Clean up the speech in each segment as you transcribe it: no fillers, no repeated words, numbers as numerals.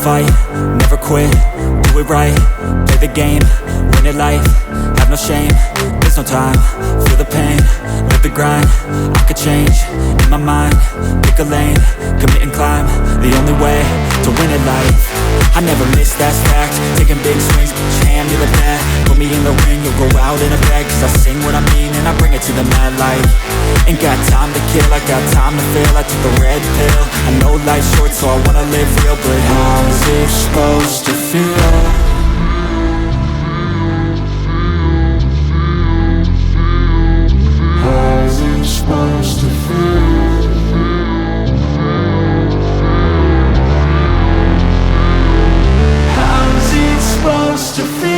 fight, never quit, do it right, play the game, win it life, have no shame, there's no time, feel the pain, live the grind, I could change, in my mind, pick a lane, commit and climb, the only way to win at life. I never miss, that's fact, taking big swings, hand me the bat, put me in the ring, you'll go out in a bag, cause I sing what I mean and I bring it to the mad light. Ain't got time to kill, I got time to feel, I took the red pill, I know life's short so I wanna live real, but how's it supposed to feel? Supposed to feel. How's it supposed to feel? How's it supposed to feel?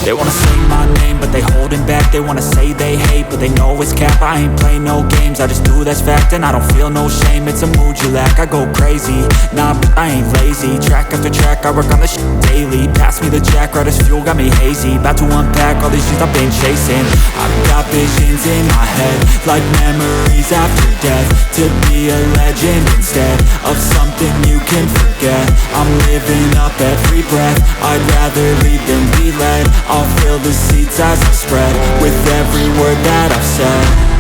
They wanna say my name, but they holding back. They wanna say they hate, but they know it's cap. I ain't play no games, I just do, that's fact. And I don't feel no shame, it's a mood you lack. I go crazy, nah, but I ain't lazy. Track after track, I work on this shit daily. Pass me the jack, right as fuel, got me hazy. About to unpack all these shit I've been chasing. I've got visions in my head, like memories after death. To be a legend instead of something you can forget. I'm living up every breath, I'd rather lead than be led. I'll fill the seats as I spread with every word that I've said.